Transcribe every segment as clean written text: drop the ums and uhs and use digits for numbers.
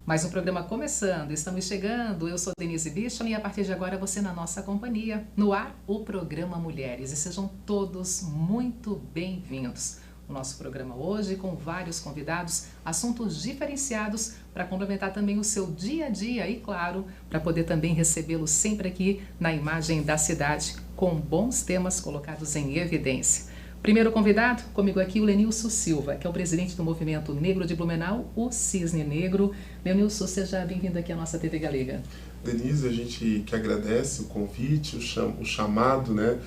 Mais um programa começando, estamos chegando, eu sou Denise Bicham e a partir de agora você na nossa companhia, no ar, o programa Mulheres. E sejam todos muito bem-vindos. O nosso programa hoje com vários convidados, assuntos diferenciados para complementar também o seu dia a dia e, claro, para poder também recebê-lo sempre aqui na imagem da cidade, com bons temas colocados em evidência. Primeiro convidado, comigo aqui o Lenilson Silva, que é o presidente do Movimento Negro de Blumenau, o Cisne Negro. Lenilson, seja bem-vindo aqui à nossa TV Galega. Denise, a gente que agradece o convite, o chamado, né?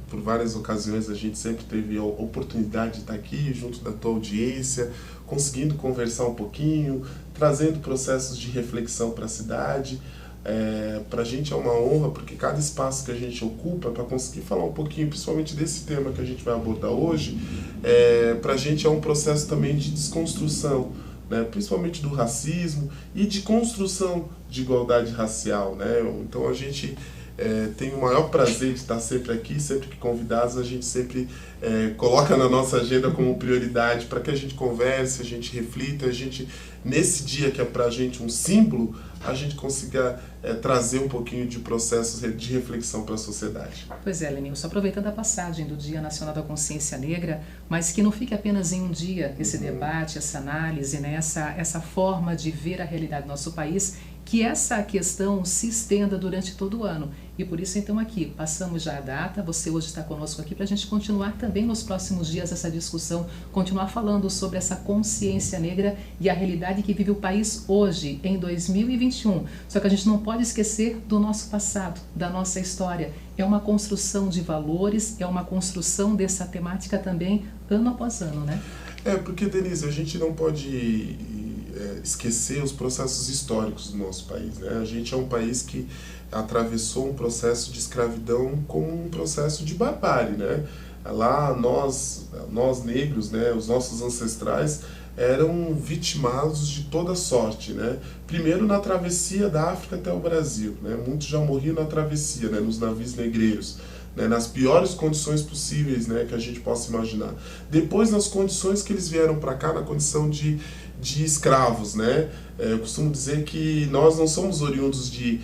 Por várias ocasiões a gente sempre teve a oportunidade de estar aqui junto da tua audiência, conseguindo conversar um pouquinho, trazendo processos de reflexão para a cidade. Para a gente é uma honra, porque cada espaço que a gente ocupa, para conseguir falar um pouquinho, principalmente desse tema que a gente vai abordar hoje, para a gente é um processo também de desconstrução, né? Principalmente do racismo e de construção de igualdade racial, né? Então a gente tem o maior prazer de estar sempre aqui, sempre que convidados, a gente sempre coloca na nossa agenda como prioridade para que a gente converse, a gente reflita, a gente, nesse dia que é para a gente um símbolo, a gente consiga trazer um pouquinho de processos de reflexão para a sociedade. Pois é, Lenilson, aproveitando a passagem do Dia Nacional da Consciência Negra, mas que não fique apenas em um dia esse debate, essa análise, né, essa forma de ver a realidade do nosso país, que essa questão se estenda durante todo o ano. E por isso, então, aqui, passamos já a data, você hoje está conosco aqui para a gente continuar também nos próximos dias essa discussão, continuar falando sobre essa consciência negra e a realidade que vive o país hoje, em 2021. Só que a gente não pode esquecer do nosso passado, da nossa história. É uma construção de valores, é uma construção dessa temática também, ano após ano, né? Porque, Denise, a gente não pode esquecer os processos históricos do nosso país, né? A gente é um país que atravessou um processo de escravidão como um processo de barbárie, né? Lá nós negros, né, os nossos ancestrais eram vitimados de toda sorte, né? Primeiro na travessia da África até o Brasil, né? Muitos já morriam na travessia, né, nos navios negreiros, né, nas piores condições possíveis, né, que a gente possa imaginar. Depois nas condições que eles vieram para cá, na condição de escravos, né? Eu costumo dizer que nós não somos oriundos de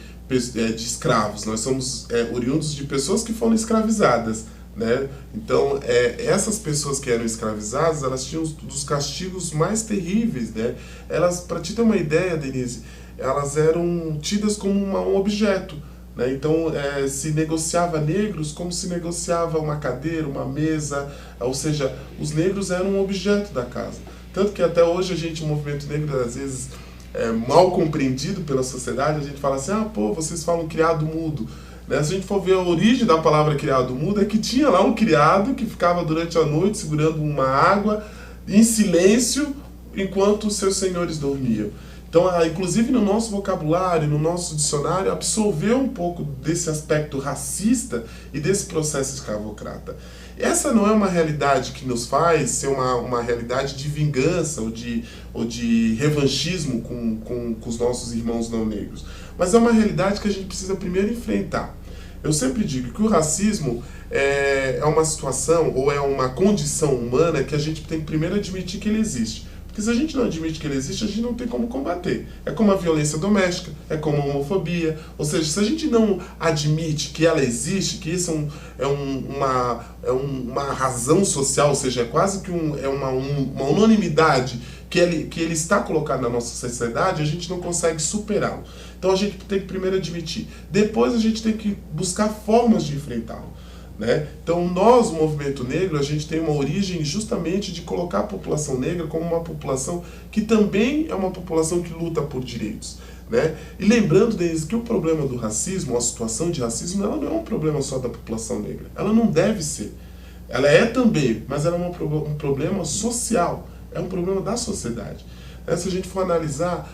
escravos, nós somos oriundos de pessoas que foram escravizadas, né? Então, essas pessoas que eram escravizadas, elas tinham dos castigos mais terríveis, né? Elas, para te ter uma ideia, Denise, elas eram tidas como um objeto, né? Então, se negociava negros como se negociava uma cadeira, uma mesa, ou seja, os negros eram um objeto da casa. Tanto que até hoje a gente, o movimento negro, às vezes mal compreendido pela sociedade, a gente fala assim, vocês falam criado mudo. Se a gente for ver a origem da palavra criado mudo, é que tinha lá um criado que ficava durante a noite segurando uma água em silêncio enquanto os seus senhores dormiam. Então, inclusive no nosso vocabulário, no nosso dicionário, absorveu um pouco desse aspecto racista e desse processo escravocrata. Essa não é uma realidade que nos faz ser uma realidade de vingança ou de revanchismo com os nossos irmãos não negros, mas é uma realidade que a gente precisa primeiro enfrentar. Eu sempre digo que o racismo é uma situação ou é uma condição humana que a gente tem que primeiro admitir que ele existe. Porque se a gente não admite que ele existe, a gente não tem como combater. É como a violência doméstica, é como a homofobia. Ou seja, se a gente não admite que ela existe, que isso é uma razão social, ou seja, é quase que uma unanimidade que ele está colocado na nossa sociedade, a gente não consegue superá-lo. Então a gente tem que primeiro admitir. Depois a gente tem que buscar formas de enfrentá-lo, né? Então nós, o movimento negro, a gente tem uma origem justamente de colocar a população negra como uma população que também é uma população que luta por direitos, né? E lembrando, Denise, que o problema do racismo, a situação de racismo, ela não é um problema só da população negra. Ela não deve ser. Ela é também, mas ela é um problema social, é um problema da sociedade. Se a gente for analisar,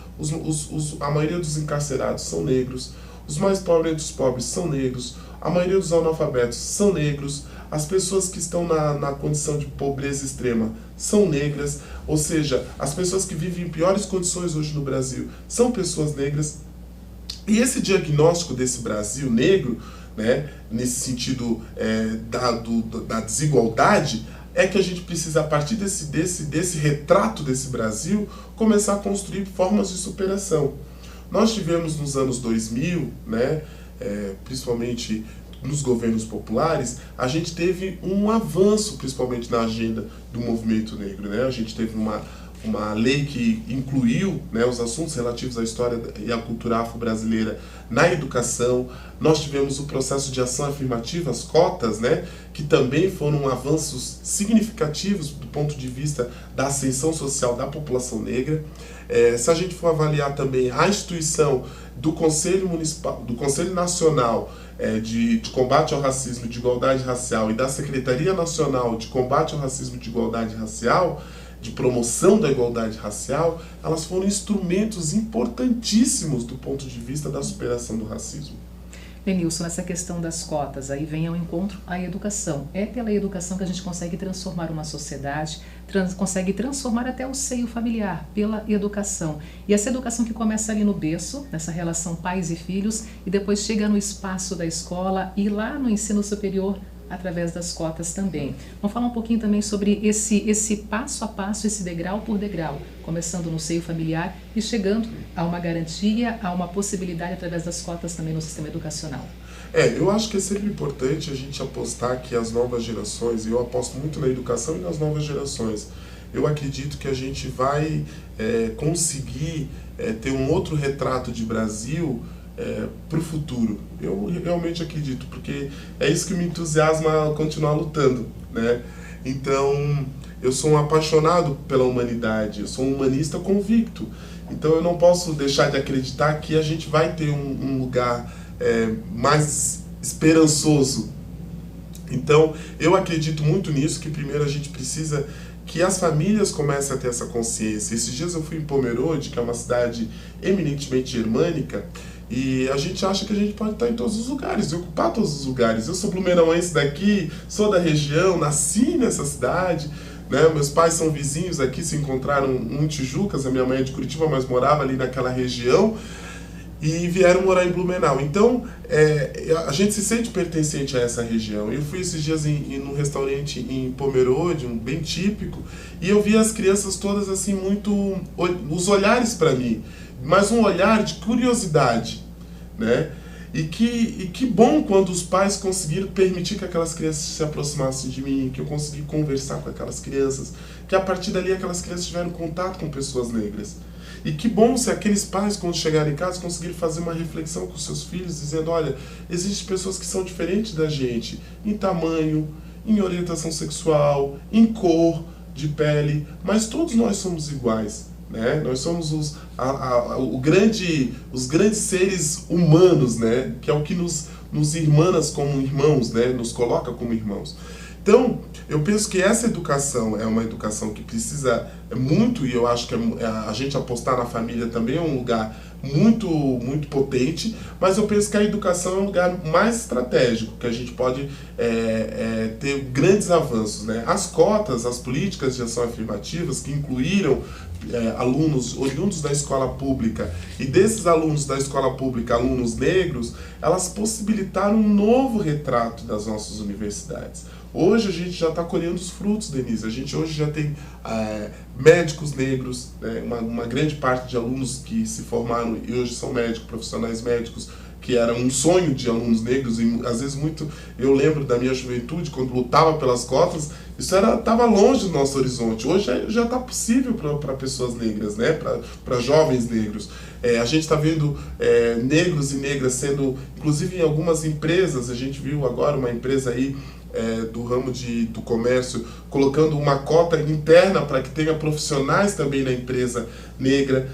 a maioria dos encarcerados são negros, os mais pobres dos pobres são negros, a maioria dos analfabetos são negros, as pessoas que estão na condição de pobreza extrema são negras, ou seja, as pessoas que vivem em piores condições hoje no Brasil são pessoas negras. E esse diagnóstico desse Brasil negro, né, nesse sentido da desigualdade, é que a gente precisa, a partir desse retrato desse Brasil, começar a construir formas de superação. Nós tivemos nos anos 2000, né, principalmente nos governos populares, a gente teve um avanço, principalmente na agenda do movimento negro, né? A gente teve uma lei que incluiu, né, os assuntos relativos à história e à cultura afro-brasileira na educação. Nós tivemos o processo de ação afirmativa, as cotas, né, que também foram avanços significativos do ponto de vista da ascensão social da população negra. Se a gente for avaliar também a instituição do Conselho Municipal, do Conselho Nacional de Combate ao Racismo e de Igualdade Racial e da Secretaria Nacional de Combate ao Racismo e de Igualdade Racial, de promoção da igualdade racial, elas foram instrumentos importantíssimos do ponto de vista da superação do racismo. Lenilson, nessa questão das cotas, aí vem ao encontro a educação. É pela educação que a gente consegue transformar uma sociedade, consegue transformar até o seio familiar, pela educação. E essa educação que começa ali no berço, nessa relação pais e filhos, e depois chega no espaço da escola e lá no ensino superior, através das cotas também. Vamos falar um pouquinho também sobre esse passo a passo, esse degrau por degrau, começando no seio familiar e chegando a uma garantia, a uma possibilidade através das cotas também no sistema educacional. Eu acho que é sempre importante a gente apostar que as novas gerações, e eu aposto muito na educação e nas novas gerações, eu acredito que a gente vai conseguir ter um outro retrato de Brasil para o futuro. Eu realmente acredito, porque é isso que me entusiasma a continuar lutando, né? Então, eu sou um apaixonado pela humanidade, eu sou um humanista convicto. Então, eu não posso deixar de acreditar que a gente vai ter um lugar mais esperançoso. Então, eu acredito muito nisso, que primeiro a gente precisa que as famílias comecem a ter essa consciência. Esses dias eu fui em Pomerode, que é uma cidade eminentemente germânica, e a gente acha que a gente pode estar em todos os lugares, e ocupar todos os lugares. Eu sou blumenauense daqui, sou da região, nasci nessa cidade, né? Meus pais são vizinhos aqui, se encontraram em Tijucas, a minha mãe é de Curitiba, mas morava ali naquela região, e vieram morar em Blumenau. Então, a gente se sente pertencente a essa região. Eu fui esses dias num restaurante em Pomerode, bem típico, e eu vi as crianças todas assim, muito... os olhares para mim, mas um olhar de curiosidade, né? E que bom quando os pais conseguiram permitir que aquelas crianças se aproximassem de mim, que eu consegui conversar com aquelas crianças, que a partir dali aquelas crianças tiveram contato com pessoas negras. E que bom se aqueles pais, quando chegarem em casa, conseguirem fazer uma reflexão com seus filhos, dizendo, olha, existem pessoas que são diferentes da gente, em tamanho, em orientação sexual, em cor de pele, mas todos nós somos iguais, né? Nós somos os grandes seres humanos, né? Que é o que nos irmana como irmãos, né? Nos coloca como irmãos. Então, eu penso que essa educação é uma educação que precisa muito, e eu acho que a gente apostar na família também é um lugar muito, muito potente, mas eu penso que a educação é um lugar mais estratégico, que a gente pode ter grandes avanços, né? As cotas, as políticas de ação afirmativas que incluíram alunos oriundos da escola pública, e desses alunos da escola pública, alunos negros, elas possibilitaram um novo retrato das nossas universidades. Hoje a gente já está colhendo os frutos, Denise. A gente hoje já tem médicos negros, né? Uma grande parte de alunos que se formaram e hoje são médicos, profissionais médicos, que era um sonho de alunos negros, e às vezes eu lembro da minha juventude, quando lutava pelas cotas, isso estava longe do nosso horizonte. Hoje já está possível para pessoas negras, né? Para jovens negros. A gente está vendo negros e negras sendo, inclusive em algumas empresas, a gente viu agora uma empresa aí do ramo do comércio, colocando uma cota interna para que tenha profissionais também na empresa negra,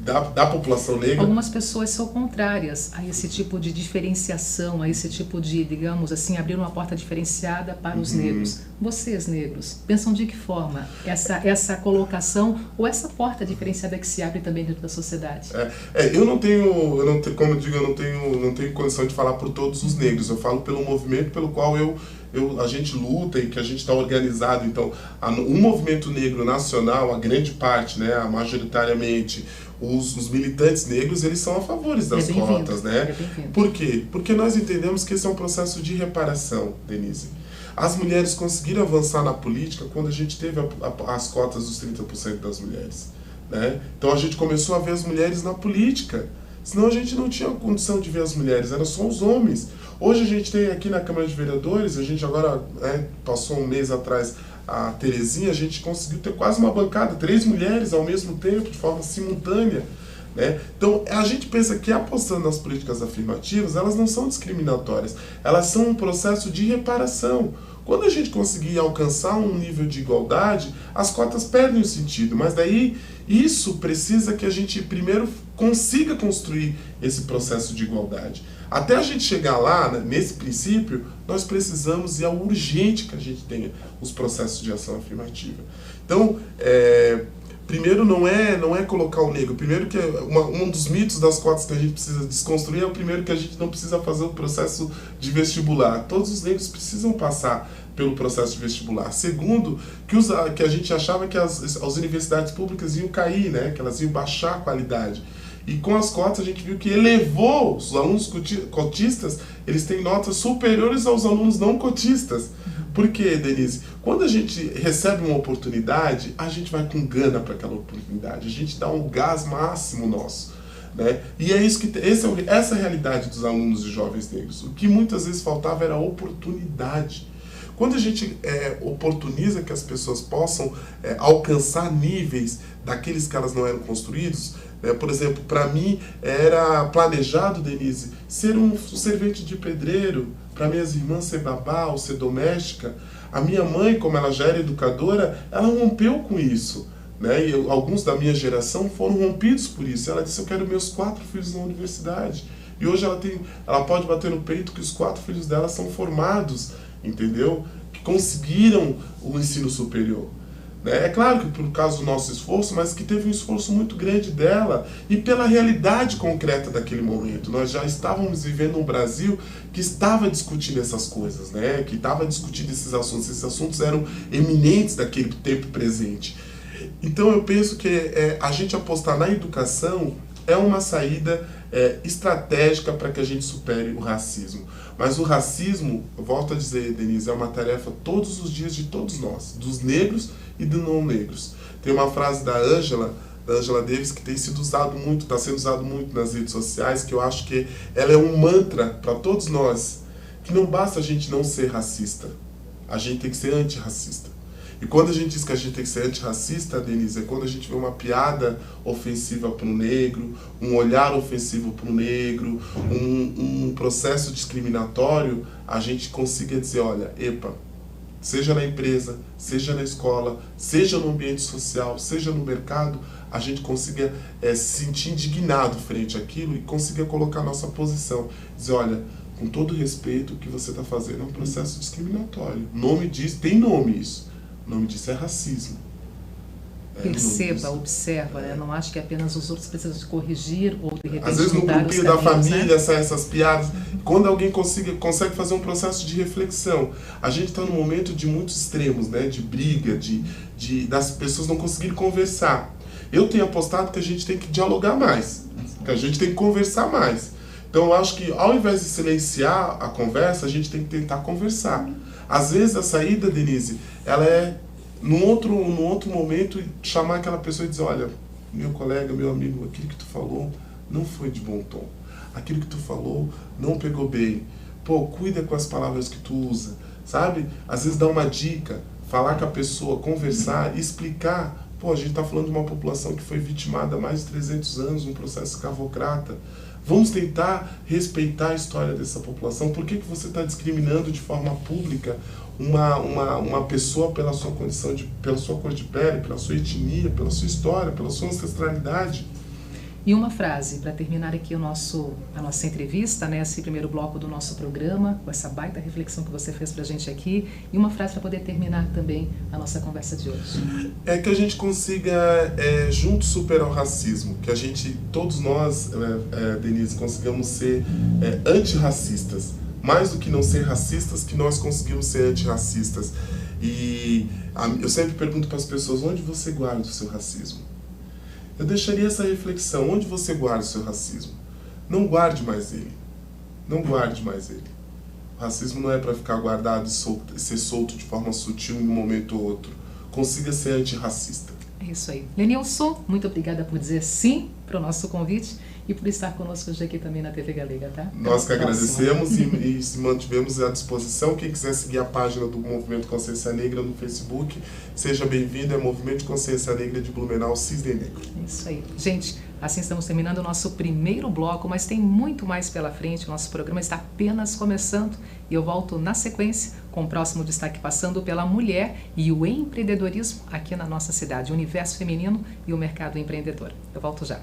da população negra. Algumas pessoas são contrárias a esse tipo de diferenciação, a esse tipo de, digamos assim, abrir uma porta diferenciada para os negros. Vocês, negros, pensam de que forma essa colocação ou essa porta diferenciada que se abre também dentro da sociedade? Eu não tenho, como eu digo, eu não tenho condição de falar por todos os negros. Eu falo pelo movimento pelo qual a gente luta e que a gente está organizado. Então, o movimento negro nacional, a grande parte, né, majoritariamente, os militantes negros, eles são a favor das cotas, né? Por quê? Porque nós entendemos que esse é um processo de reparação, Denise. As mulheres conseguiram avançar na política quando a gente teve as cotas dos 30% das mulheres, né? Então a gente começou a ver as mulheres na política. Senão a gente não tinha condição de ver as mulheres, eram só os homens. Hoje a gente tem aqui na Câmara de Vereadores, a gente agora, passou um mês atrás a Terezinha, a gente conseguiu ter quase uma bancada, 3 mulheres ao mesmo tempo, de forma simultânea, né? Então a gente pensa que apostando nas políticas afirmativas, elas não são discriminatórias, elas são um processo de reparação. Quando a gente conseguir alcançar um nível de igualdade, as cotas perdem o sentido, mas daí isso precisa que a gente primeiro consiga construir esse processo de igualdade. Até a gente chegar lá, nesse princípio, nós precisamos, e é urgente que a gente tenha os processos de ação afirmativa. Então, primeiro não é colocar o negro. Primeiro que um dos mitos das cotas que a gente precisa desconstruir é o primeiro que a gente não precisa fazer o processo de vestibular. Todos os negros precisam passar pelo processo de vestibular. Segundo, que a gente achava que as universidades públicas iam cair, né? Que elas iam baixar a qualidade. E com as cotas a gente viu que elevou os alunos cotistas, eles têm notas superiores aos alunos não cotistas. Por quê, Denise? Quando a gente recebe uma oportunidade, a gente vai com gana para aquela oportunidade, a gente dá um gás máximo nosso, né? E é isso que essa é a realidade dos alunos e jovens negros. O que muitas vezes faltava era oportunidade. Quando a gente oportuniza que as pessoas possam alcançar níveis daqueles que elas não eram construídos, por exemplo, para mim era planejado, Denise, ser um servente de pedreiro, para minhas irmãs ser babá ou ser doméstica. A minha mãe, como ela já era educadora, ela rompeu com isso, né? E alguns da minha geração foram rompidos por isso. Ela disse, eu quero meus 4 filhos na universidade. E hoje ela pode bater no peito que os 4 filhos dela são formados, entendeu? Que conseguiram o ensino superior. É claro que por causa do nosso esforço, mas que teve um esforço muito grande dela e pela realidade concreta daquele momento. Nós já estávamos vivendo um Brasil que estava discutindo essas coisas, né? Que estava discutindo esses assuntos eram eminentes daquele tempo presente. Então eu penso que a gente apostar na educação é uma saída estratégica para que a gente supere o racismo. Mas o racismo, eu volto a dizer, Denise, é uma tarefa todos os dias de todos nós, dos negros e dos não negros. Tem uma frase da Angela Davis, que tem sido usado muito, está sendo usado muito nas redes sociais, que eu acho que ela é um mantra para todos nós, que não basta a gente não ser racista, a gente tem que ser antirracista. E quando a gente diz que a gente tem que ser antirracista, Denise, é quando a gente vê uma piada ofensiva para o negro, um olhar ofensivo para o negro, um processo discriminatório, a gente consiga dizer, olha, epa, seja na empresa, seja na escola, seja no ambiente social, seja no mercado, a gente consiga se sentir indignado frente àquilo e consiga colocar a nossa posição. Dizer, olha, com todo respeito, o que você está fazendo é um processo discriminatório. O nome diz, tem nome isso. O nome disso é racismo. Perceba, observa, né? Não acho que apenas os outros precisam de corrigir ou de repente às vezes no mudar grupinho os da caminhos, família né? saem essas piadas. Quando alguém consegue fazer um processo de reflexão, a gente está num momento de muitos extremos, né? De briga, das pessoas não conseguirem conversar. Eu tenho apostado que a gente tem que dialogar mais, que a gente tem que conversar mais. Então eu acho que ao invés de silenciar a conversa, a gente tem que tentar conversar. Às vezes a saída, Denise, ela é num outro momento chamar aquela pessoa e dizer, olha, meu colega, meu amigo, aquilo que tu falou não foi de bom tom. Aquilo que tu falou não pegou bem. Pô, cuida com as palavras que tu usa, sabe? Às vezes dá uma dica, falar com a pessoa, conversar e explicar. Pô, a gente está falando de uma população que foi vitimada há mais de 300 anos, um processo escravocrata. Vamos tentar respeitar a história dessa população. Por que você está discriminando de forma pública uma pessoa pela sua condição, pela sua cor de pele, pela sua etnia, pela sua história, pela sua ancestralidade? E uma frase para terminar aqui a nossa entrevista, né, esse primeiro bloco do nosso programa, com essa baita reflexão que você fez para a gente aqui, e uma frase para poder terminar também a nossa conversa de hoje. É que a gente consiga juntos superar o racismo, que a gente, todos nós, Denise, consigamos ser antirracistas. Mais do que não ser racistas, que nós conseguimos ser antirracistas. E eu sempre pergunto para as pessoas, onde você guarda o seu racismo? Eu deixaria essa reflexão, onde você guarda o seu racismo? Não guarde mais ele. Não guarde mais ele. O racismo não é para ficar guardado e ser solto de forma sutil em um momento ou outro. Consiga ser antirracista. É isso aí. Lenilson, muito obrigada por dizer sim para o nosso convite e por estar conosco hoje aqui também na TV Galega, tá? Nós que agradecemos e se mantivemos à disposição. Quem quiser seguir a página do Movimento Consciência Negra no Facebook, seja bem-vindo. É Movimento de Consciência Negra de Blumenau, Cisne Negro. É isso aí. Gente, assim estamos terminando o nosso primeiro bloco, mas tem muito mais pela frente. O nosso programa está apenas começando e eu volto na sequência com o próximo destaque passando pela mulher e o empreendedorismo aqui na nossa cidade, o universo feminino e o mercado empreendedor. Eu volto já.